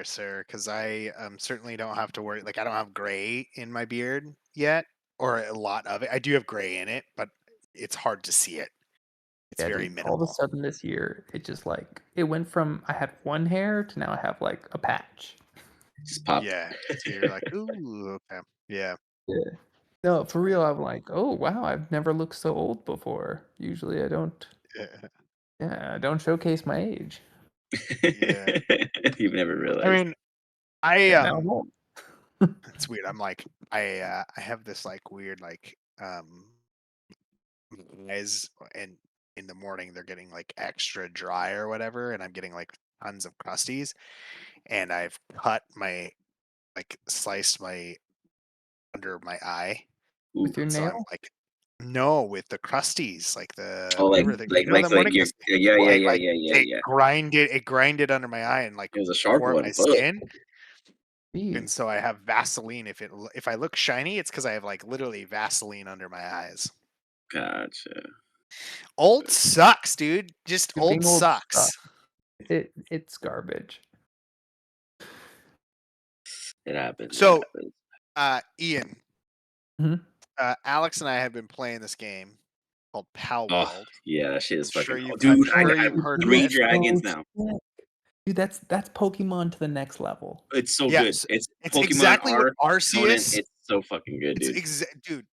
sir, because I certainly don't have to worry. Like, I don't have gray in my beard yet, or a lot of it. I do have gray in it, but it's hard to see it. It's Yeah, very dude. All of a minimal. sudden this year, it just like it went from I had one hair to now I have like a patch. Just popped. Yeah. So you're like, ooh, okay. Yeah. Yeah. No, for Yeah. real, I'm like, oh wow, I've never looked so old before. Usually I don't. Yeah. Yeah, I don't showcase my age. Yeah. You've never I realized. mean, I Yeah, now I'm old. it's weird. I'm like, I have this like weird like eyes, and in the morning they're getting like extra dry or whatever, and I'm getting like tons of crusties, and I've cut my like sliced my under my eye. Ooh. With your So I'm nail? like, no, with the crusties, like the Oh, whatever they, like the morning you're mist, yeah, yeah, like yeah, like yeah, yeah, it yeah. grinded under my eye and like It was a sharp tore up my one. Ugh. skin. And Jeez. so I have Vaseline. If I look shiny, it's because I have like literally Vaseline under my eyes. Gotcha. Old sucks, dude. Just Dude, old being old sucks. sucks. It's garbage. It happens. It So, happens. Ian, Mhm. Alex and I have been playing this game called Pal Oh, World. yeah, that shit I'm is sure fucking. you've, I'm Dude, I sure got you've heard of 3 it. dragons So now. sick. Dude, that's Pokemon to the next level. It's so good. Yes, It's it's Pokemon exactly what R, Shonen. Arceus. It's so fucking good, dude. Dude,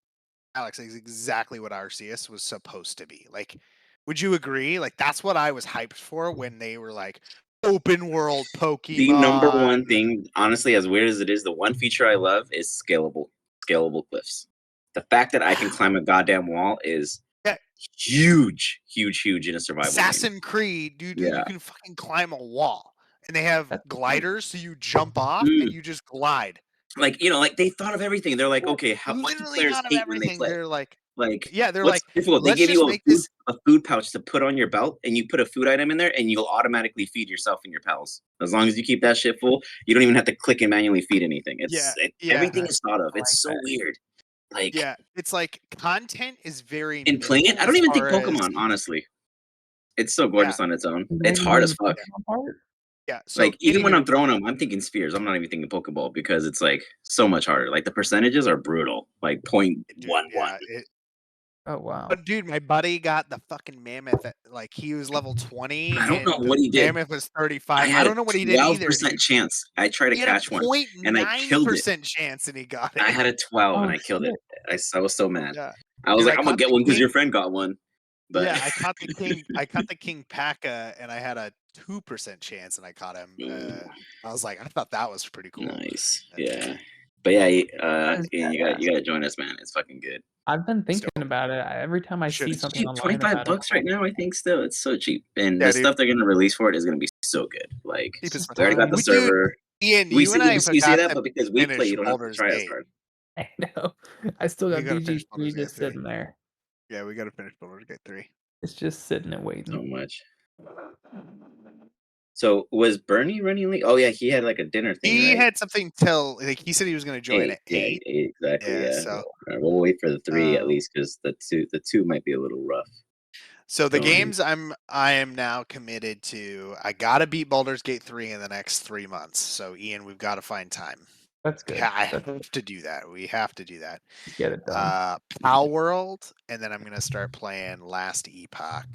Alex, it's exactly what Arceus was supposed to be. Like, would you agree? Like, that's what I was hyped for when they were like open world The number Pokemon. one thing, honestly, as weird as it is, the one feature I love is scalable cliffs. The fact that I can climb a goddamn wall is Yeah, huge, huge, huge in a survival game. Assassin's Creed, dude, you Yeah. can fucking climb a wall. And they have That's gliders, so you jump off and Mm. you just glide. Like, like they thought of everything. They're like, Yeah, okay, what do literally players thought of hate when they everything. play? They're like, Like, yeah, they're what's like, difficult? They let's give just you make this. a food pouch to put on your belt, and you put a food item in there, and you'll automatically feed yourself and your pals. As long as you keep that shit full, you don't even have to click and manually feed anything. Yeah, yeah, Everything is thought of. I like It's so that. weird. Like yeah. It's like content is very in playing it, minimal I as don't even think far as, Pokemon. Honestly, it's so yeah, gorgeous on its own. You're It's not even hard as doing the fuck. Pokemon part? yeah. So Like even when I'm anywho, throwing them, I'm thinking spheres. I'm not even thinking Pokeball because it's like so much harder. Like the percentages are brutal. Like dude, 0.11. yeah, Oh wow. but dude, my buddy got the fucking mammoth at, like, he was level 20 I don't know and the what he did. mammoth was I 35. I had a don't know what he did either, 12% dude. chance. I tried to He had a catch one and I killed it. 0.9% chance and he got I it. had a 12 and Oh I killed it. shit. I was so mad. Yeah. I was Dude, like, I I'm gonna caught get the one because king. your friend got one. But Yeah, I caught the King Paka and I had a 2% chance and I caught him. I was like, I thought that was pretty cool. nice. And Yeah. But yeah, That is Ian, badass. you gotta join us, man. It's fucking good. I've been so thinking about it. Every time I see should, It's something cheap, online 25 about it, bucks right now, I think still. It's so cheap. And yeah, the dude. stuff they're gonna release for it is gonna be so good. Like it's Cheap as just fuck. we already got the time. We dude, server. Ian, you and I You say forgot that, to but because we play, finish you don't have to Baldur's try as Gate. hard. I know. I still We got gotta finish BG3 Baldur's Gate just 3. sitting there. Yeah, we gotta finish Baldur's Gate 3. It's just sitting and waiting. So much. So was Bernie running late? Oh yeah, he had like a dinner thing, He right? had something till, like, he said he was gonna join at 8. 8, exactly. Yeah, Yeah, so we'll wait for the 3 at um least because the two might be a little rough so the going in. games I am now committed to, I gotta beat Baldur's Gate 3 in the next 3 months. So Ian, we've got to find time. That's good. I That's have to do that. We have to do that. get it done. Pal World, and then I'm gonna start playing Last Epoch.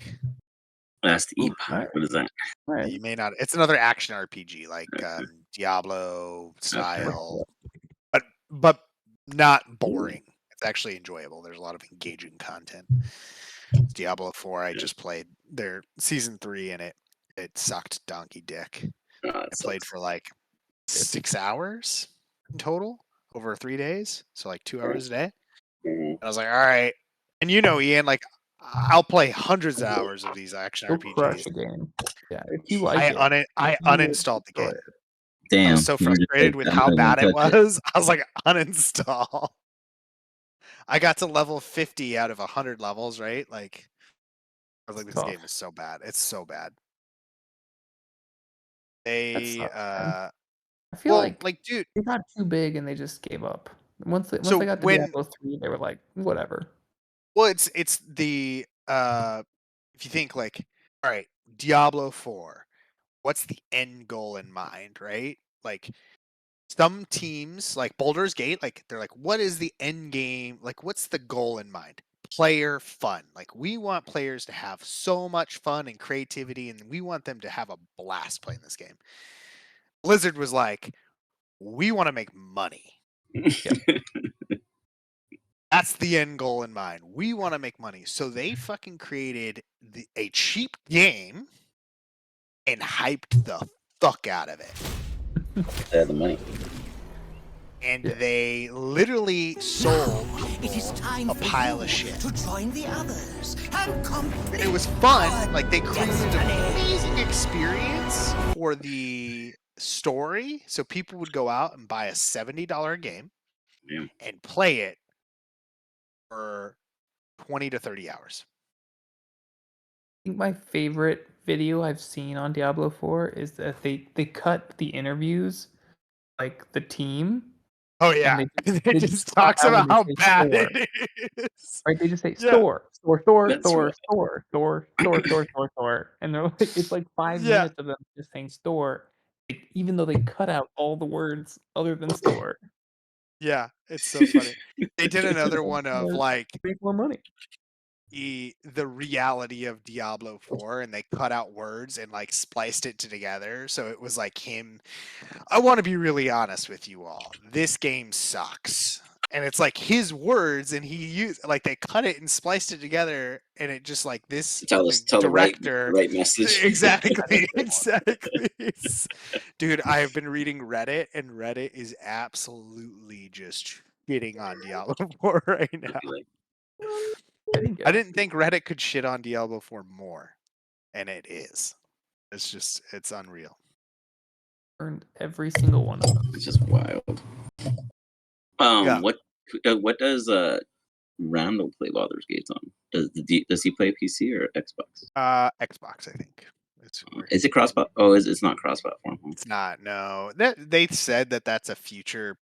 Last Ooh, Epoch. What is that? all right. You may not. It's another action RPG like Okay. Diablo Okay. style, but not boring. It's actually enjoyable. There's a lot of engaging content. Diablo 4, I Yeah. just played their season 3 and it sucked donkey dick. Oh, that I played sucks. for like 6 hours in total over 3 days, so like 2 Right. hours a day. And Mhm. I was like, "All right." And you know, Ian, like I'll play hundreds of hours of these action You'll crush RPGs. a game. Yeah, if you like it, I you will uninstalled the destroy game. it. I was Damn. so You were just like, frustrated with I'm how not even bad it touch it. was. I was like, uninstall. I got to level 50 out of 100 levels, right? Like, I was like, It's this game tough. is so bad. It's so bad. That They, sucks, man. I feel well, like like, dude, they got too big and they just gave up. Once they so got to when, Diablo 3, they were like, whatever. well, it's the, if you think like, all right, Diablo 4, what's the end goal in mind, right? like some teams, like Baldur's Gate, like they're like, what is the end game? Like, what's the goal in mind? Player fun. Like, we want players to have so much fun and creativity, and we want them to have a blast playing this game. Blizzard was like, we want to make money. That's the end goal in mind. We want to make money. So they fucking created a cheap game and hyped the fuck out of it. They had the money. And they literally sold It is time a for pile you of shit. to join the others and complete It was fun. our Like, they created an destiny. amazing experience for the story. So people would go out and buy a $70 game Yeah. and play it for 20 to 30 hours. I think my favorite video I've seen on Diablo 4 is that they cut the interviews, like the team, Oh, and yeah. It they just cut talks out when about they how say bad store, it is. right? They just say Yeah. store, store, store, That's store, right. store, store, store, store, store, store, and they're like, it's like 5 Yeah. minutes of them just saying store, like, even though they cut out all the words other than store. Yeah. It's so funny. They did another one of More- like Make more money. the reality of Diablo 4, and they cut out words and like spliced it together. So it was like him. I want to be really honest with you all. This game sucks. And it's like his words, and he used like they cut it and spliced it together, and it just like this To tell the the director right message. exactly exactly. Dude, I have been reading Reddit, and Reddit is absolutely just shitting on Diablo 4 right now. Like, I didn't get I it. didn't think Reddit could shit on Diablo 4 more, and it is. It's unreal. Earned every single one of them. it's just wild. Yeah. What does Randall play Baldur's Gate on? Does he play PC or Xbox? Xbox, I think. Is it cross? Oh, it's not cross platform. It's not. No, that they said that's a future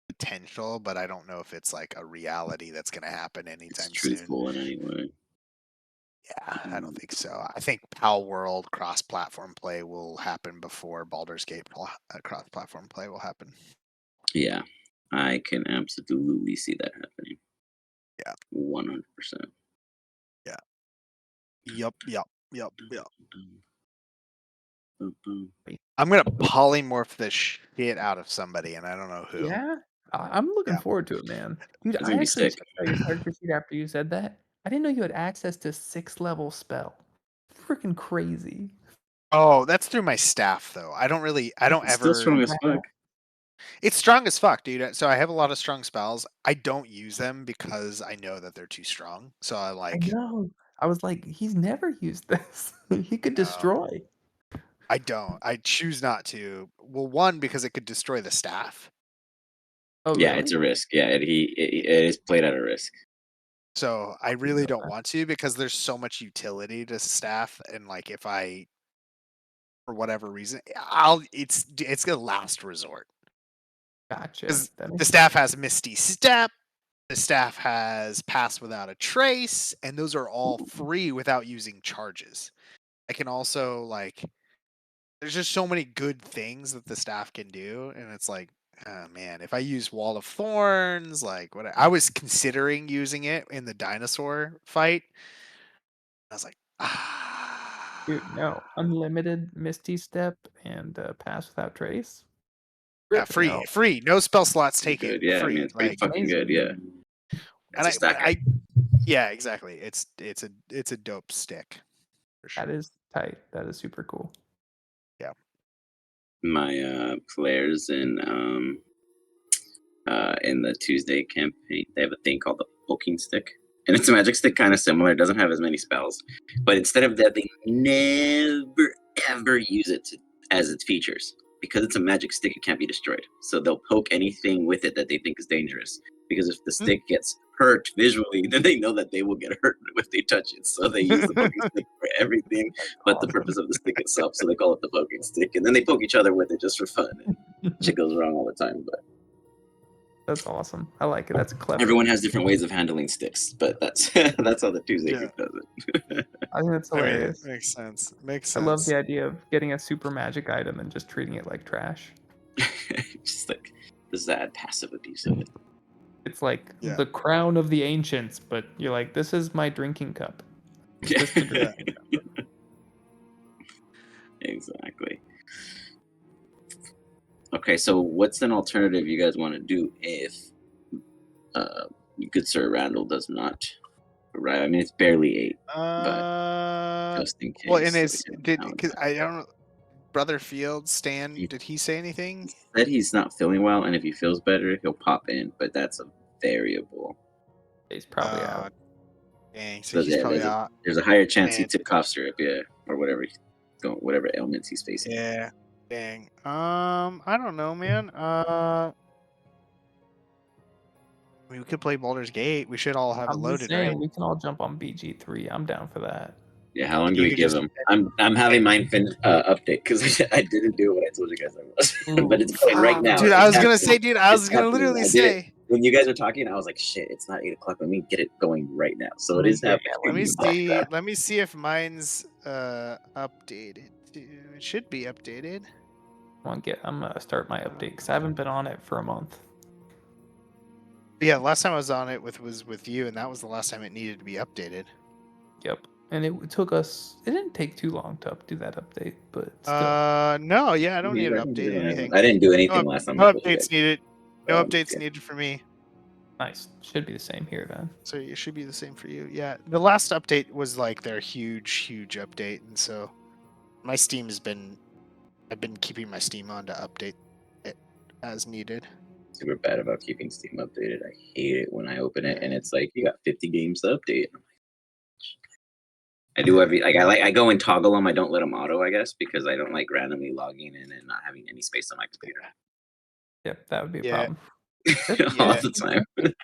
potential, but I don't know if it's like a reality that's going to happen It's anytime soon. truthful in any way. Yeah, I don't think so. I think Pal World cross-platform play will happen before Baldur's Gate cross-platform play will happen. Yeah, I can absolutely see that happening. Yeah. 100%. Yup. I'm gonna polymorph this shit out of somebody, and I don't know who. Yeah, I'm looking Yeah. forward to it, man. Dude, It's I gonna be actually sick. checked out your character sheet after you said that. I didn't know you had access to 6-level spell. Freaking crazy. Oh, that's through my staff though. I don't It's still strong as fuck. It's strong as fuck, dude. So I have a lot of strong spells. I don't use them because I know that they're too strong. So I I like know. I was like, he's never used this. He could No. destroy. I don't. I choose not to. Well, one, because it could destroy the staff. Oh, Yeah, really? it's a risk. Yeah, it is played at a risk. So I really know don't that. want to, because there's so much utility to staff, and like if I, for whatever reason, it's a last resort. Gotcha. Because That the makes staff has Misty Step, the staff has Pass Without a Trace, and those are all free without using charges. I can also like, there's just so many good things that the staff can do, and it's like, oh man, if I use Wall of Thorns, like what I was considering using it in the dinosaur fight. I was like, Dude, no. Unlimited Misty Step and Pass Without Trace. yeah, Ripping free, out. free, no spell slots Pretty taken, good. Yeah, I mean free. it's pretty Like, fucking amazing. good. Yeah, and it's a stacker. yeah, exactly. It's a dope stick for sure. That is tight. That is super cool. My players in the Tuesday campaign, they have a thing called the poking stick, and it's a magic stick, kind of similar. It doesn't have as many spells, but instead of that, they never ever use it as its features, because it's a magic stick. It can't be destroyed, so they'll poke anything with it that they think is dangerous. Because if the stick gets hurt visually, then they know that they will get hurt if they touch it. So they use the poking stick for everything but the purpose of the stick itself. So they call it the poking stick, and then they poke each other with it just for fun. And shit goes wrong all the time, but That's awesome. I like it. That's clever. everyone has different ways of handling sticks. But that's that's how the Tuesday group does it. I think that's I mean, it hilarious. makes sense. Makes I love sense. the idea of getting a super magic item and just treating it like trash. Just like the sad passive abuse of it. It's like Yeah. the crown of the ancients, but you're like, this is my drinking cup. Use this to drink. Yeah. Exactly. Okay, so what's an alternative you guys want to do if good Sir Randall does not arrive? I mean, it's barely 8, but just in Well, in case. So his because I don't know, Brother Fields, Stan, He- did he say anything? He said he's not feeling well, and if he feels better, he'll pop in, but that's a variable. He's probably out. Dang, so So he's yeah, probably out. there's a higher chance he And took cough syrup, yeah, or whatever, whatever ailments he's facing. yeah, dang. I don't know, man. We could play Baldur's Gate. We should all have it I'm just loaded, saying, right? we can all jump on BG3. I'm down for that. Yeah, how long do You we could give just him? I'm having mine update because I didn't do what I told you guys I was, but it's going right now. dude, It's I was gonna happening. say, dude, I It's was gonna happening. literally I did it say. when you guys were talking. I was like, shit, it's not 8 o'clock. Let me get it going right now. So it is Yeah, happening. Let me see. Let me see if mine's updated. It should be updated. I'm gonna start my update because I haven't been on it for a month. Yeah, last time I was on it was with you, and that was the last time it needed to be updated. Yep. And it took us. It didn't take too long to do that update, but still. No, yeah, I don't need to update anything. I didn't do anything last time. No updates needed. No Oh, updates yeah. needed for me. Nice. Should be the same here then. So it should be the same for you. Yeah, the last update was like their huge update, and so my Steam has been. I've been keeping my Steam on to update it as needed. Super bad about keeping Steam updated. I hate it when I open it and it's like you got 50 games to update. I do I go and toggle them. I don't let them auto, I guess, because I don't like randomly logging in and not having any space on my computer. Yep, that would be a problem. All the time.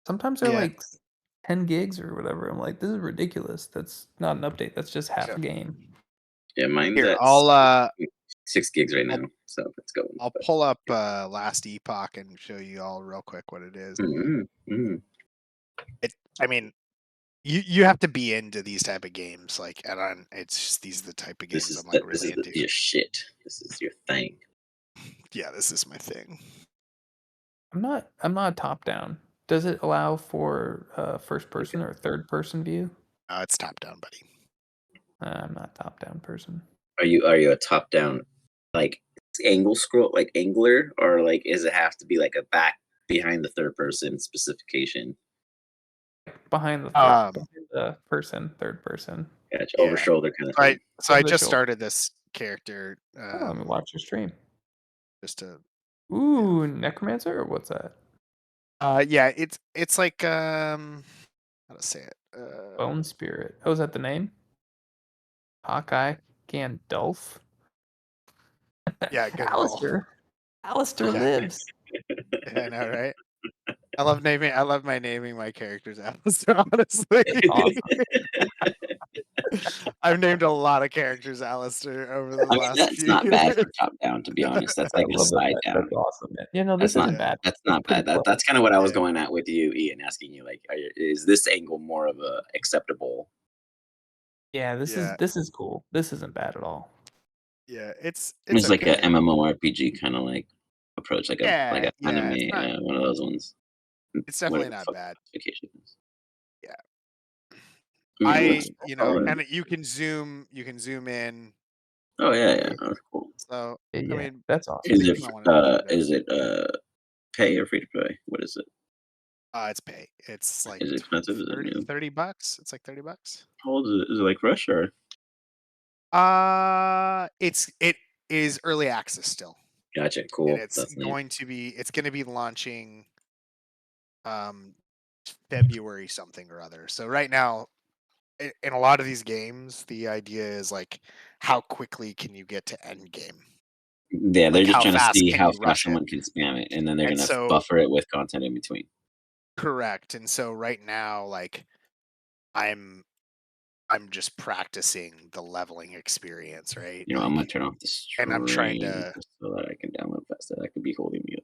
Sometimes they're like 10 gigs or whatever. I'm like, this is ridiculous. That's not an update. That's just half a game. Yeah, mine's Here, at I'll 6 gigs right now, so let's go. I'll pull up Last Epoch and show you all real quick what it is. I mean, you have to be into these type of games, like, and it's just these are the type of games I'm like really into. Your shit. This is your thing. Yeah, this is my thing. I'm not top down. Does it allow for first person or third person view? It's top down, buddy. I'm not a top down person. Are you a top down like angle scroll, like angler, or like does it have to be like a back behind the third person specification? Behind the person, third person. Gotcha. Over shoulder kind of thing. So I just started this character. Let me watch your stream. Just to. Ooh, necromancer, or what's that? Yeah, it's like how to say it? Bone spirit. Oh, is that the name? Hawkeye Gandalf. Yeah, good. Alistair lives. Yeah, I know, right? I love naming my characters Alistair, honestly. Awesome. I've named a lot of characters Alistair over the last that's few not years. bad for top down, to be honest. That's like a side down. That's awesome, man. You know, this isn't bad. That's not bad. That's kind of what I was going at with you, Ian, asking you, like, is this angle more of a acceptable? Yeah, this is cool. This isn't bad at all. Yeah, it's like a MMORPG kind of like approach, like a anime, one of those ones. It's definitely not bad. Yeah. And you can zoom in. Oh yeah, that's cool. So yeah, I mean, that's awesome. Is it pay or free to play? What is it? It's pay. It's like is it expensive? $30. It's like $30. How old is it? Is it like Rush or? It is early access still. Gotcha. Cool. And it's going to be launching February something or other. So right now, in a lot of these games, the idea is like how quickly can you get to end game? Yeah, they're just trying to see how fast someone can spam it, and then they're gonna buffer it with content in between. Correct. And so right now, like I'm just practicing the leveling experience, right? I'm gonna turn off the stream, and I'm trying to so that I can download faster. That could be holding me